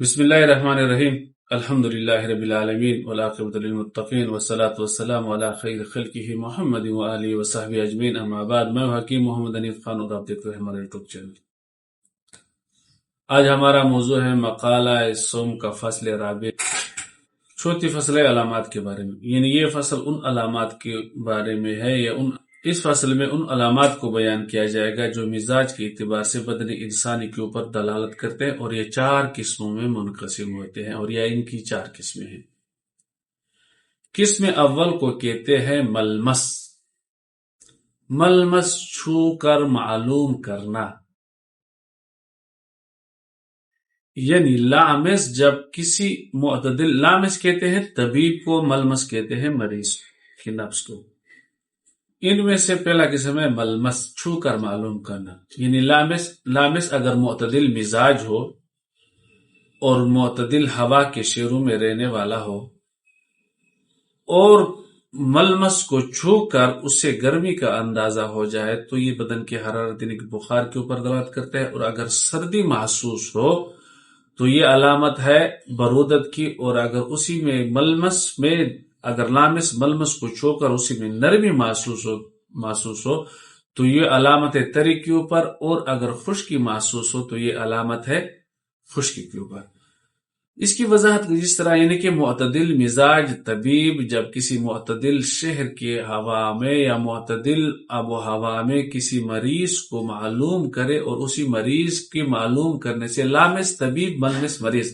بسم اللہ الرحمن الرحیم الحمد للہ رب العالمین والعاقبۃ للمتقین والصلاة والسلام علی خیر خلقہ محمد وآلہ وصحبہ اجمعین، اما بعد۔ میں حکیم محمد انیف خان اور آپ دیکھ رہے ہیں ہمارے یوٹیوب چینل۔ آج ہمارا موضوع ہے مقالہ صوم کا فصل رابع، چوتھی فصل علامات کے بارے میں۔ یعنی یہ فصل ان علامات کے بارے میں ہے، اس فصل میں ان علامات کو بیان کیا جائے گا جو مزاج کے اعتبار سے بدن انسانی کے اوپر دلالت کرتے ہیں، اور یہ 4 قسموں میں منقسم ہوتے ہیں، اور یہ ان کی 4 قسمیں ہیں۔ قسم اول کو کہتے ہیں ملمس۔ ملمس چھو کر معلوم کرنا، یعنی لامس جب کسی معتدل، لامس کہتے ہیں طبیب کو، ملمس کہتے ہیں مریض کے نفس کو۔ ان میں سے پہلا قسم ہے ملمس، چھو کر معلوم کرنا۔ یعنی لامس اگر معتدل مزاج ہو اور معتدل ہوا کے شیروں میں رہنے والا ہو، اور ملمس کو چھو کر اس سے گرمی کا اندازہ ہو جائے تو یہ بدن کی حرارت یعنی کہ بخار کے اوپر دلالت کرتا ہے، اور اگر سردی محسوس ہو تو یہ علامت ہے برودت کی، اور اگر اسی میں اگر لامس ملمس کو چھو کر اسی میں نرمی محسوس ہو تو یہ علامت ہے تری کے اوپر، اور اگر خشکی محسوس ہو تو یہ علامت ہے خشکی کے اوپر۔ اس کی وضاحت جس طرح، یعنی کہ معتدل مزاج طبیب جب کسی معتدل شہر کے ہوا میں یا معتدل آب و ہوا میں کسی مریض کو معلوم کرے، اور اسی مریض کی معلوم کرنے سے لامس طبیب ملمس مریض،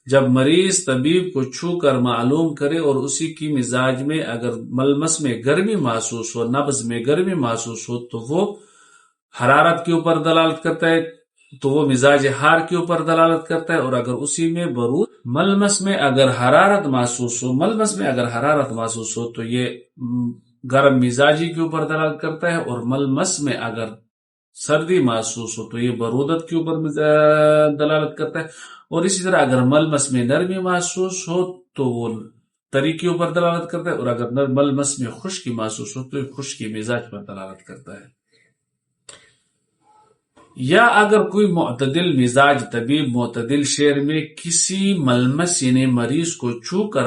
جب مریض طبیب کو چھو کر معلوم کرے اور اسی کی مزاج میں اگر ملمس میں گرمی محسوس ہو، نبض میں گرمی محسوس ہو تو وہ حرارت کے اوپر دلالت کرتا ہے، تو وہ مزاج حار کے اوپر دلالت کرتا ہے، اور اگر اسی میں ملمس میں اگر حرارت محسوس ہو تو یہ گرم مزاجی کے اوپر دلالت کرتا ہے، اور ملمس میں اگر سردی محسوس ہو تو یہ برودت کے اوپر دلالت کرتا ہے، اور اسی طرح اگر ملمس میں نرمی محسوس ہو تو وہ تری کے اوپر دلالت کرتا ہے، اور اگر ملمس میں خشکی محسوس ہو تو یہ خشکی مزاج پر دلالت کرتا ہے۔ یا اگر کوئی معتدل مزاج طبیب معتدل شہر میں کسی ملمس یعنی مریض کو چھو کر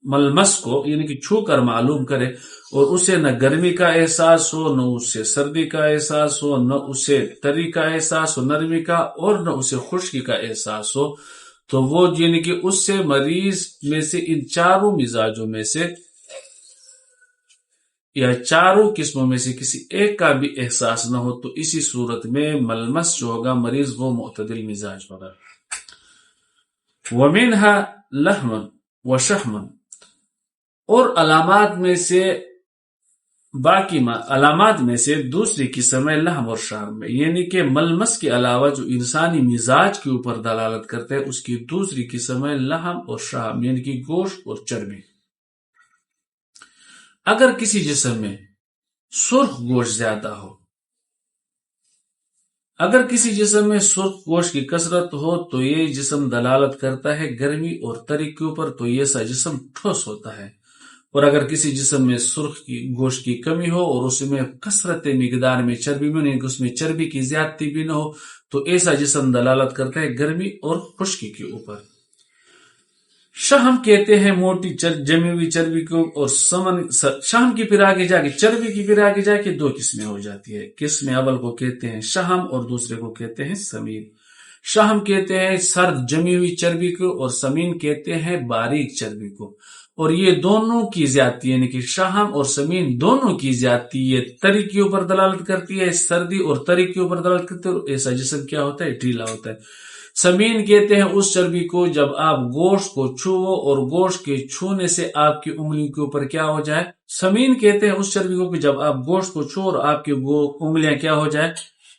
ملمس کو یعنی کہ چھو کر معلوم کرے، اور اسے نہ گرمی کا احساس ہو، نہ اسے سردی کا احساس ہو، نہ اسے تری کا احساس ہو نرمی کا، اور نہ اسے خشکی کا احساس ہو، تو وہ یعنی کہ اس سے مریض میں سے ان 4 مزاجوں میں سے یا 4 قسموں میں سے کسی ایک کا بھی احساس نہ ہو، تو اسی صورت میں ملمس جو ہوگا مریض وہ معتدل مزاج ہوگا۔ وَمِنْهَا لَحْمًا وَشَحْمًا، اور علامات میں سے دوسری قسم ہے لحم اور شحم میں، یعنی کہ ملمس کے علاوہ جو انسانی مزاج کے اوپر دلالت کرتے ہیں اس کی دوسری قسم ہے لحم اور شحم، یعنی کہ گوشت اور چربی۔ اگر کسی جسم میں سرخ گوشت زیادہ ہو، اگر کسی جسم میں سرخ گوشت کی کثرت ہو تو یہ جسم دلالت کرتا ہے گرمی اور تری کے اوپر، تو یہ سا جسم ٹھوس ہوتا ہے، اور اگر کسی جسم میں سرخ گوشت کی کمی ہو اور اس میں کثرت مقدار میں چربی میں نہیں، اس میں چربی کی زیادتی بھی نہ ہو، تو ایسا جسم دلالت کرتا ہے گرمی اور خشکی کے اوپر۔ شہم کہتے ہیں موٹی جمی ہوئی چربی کو، اور شہم کی پھر آگے جا کے چربی کی پھر آگے جا کے 2 قسمیں ہو جاتی ہے۔ قسم اول کو کہتے ہیں شہم اور دوسرے کو کہتے ہیں سمین۔ شہم کہتے ہیں سرد جمی ہوئی چربی کو، اور سمین کہتے ہیں باریک چربی کو، اور یہ دونوں کی زیادتی یعنی کہ شہم اور سمین دونوں کی زیادتی یہ تری کے اوپر دلالت کرتی ہے، سردی اور تری کے اوپر دلالت کرتی ہے، اور ایسا جسم کیا ہوتا ہے؟ ڈھیلا ہوتا ہے۔ سمین کہتے ہیں اس چربی کو جب آپ گوشت کو چھو اور گوشت کے چھونے سے آپ کی انگلیوں کے اوپر کیا ہو جائے۔ سمین کہتے ہیں اس چربی کو کہ جب آپ گوشت کو چھو اور آپ کی انگلیاں کیا ہو جائے،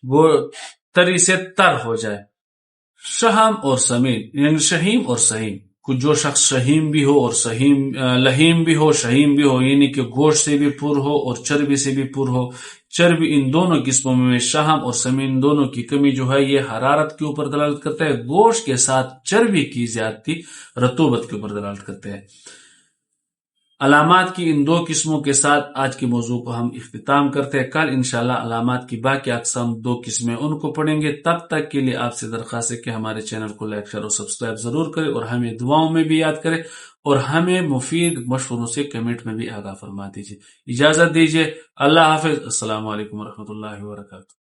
وہ تری سے تر ہو جائے۔ شہم اور سمین یعنی شہیم اور سہیم، جو شخص شہیم بھی ہو اور لہیم بھی ہو، شہیم بھی ہو، یعنی کہ گوشت سے بھی پر ہو اور چربی سے بھی پر ہو۔ چربی ان دونوں قسموں میں شہم اور سمین دونوں کی کمی جو ہے یہ حرارت کے اوپر دلالت کرتا ہے، گوشت کے ساتھ چربی کی زیادتی رطوبت کے اوپر دلالت کرتے ہیں۔ علامات کی ان 2 قسموں کے ساتھ آج کے موضوع کو ہم اختتام کرتے ہیں. کل انشاءاللہ علامات کی باقی اقسام 2 قسمیں ان کو پڑھیں گے. تب تک کے لیے آپ سے درخواست ہے کہ ہمارے چینل کو لائک شیئر اور سبسکرائب ضرور کریں اور ہمیں دعاؤں میں بھی یاد کریں اور ہمیں مفید مشوروں سے کمنٹ میں بھی آگاہ فرما دیجیے. اجازت دیجیے. اللہ حافظ. السلام علیکم ورحمۃ اللہ وبرکاتہ.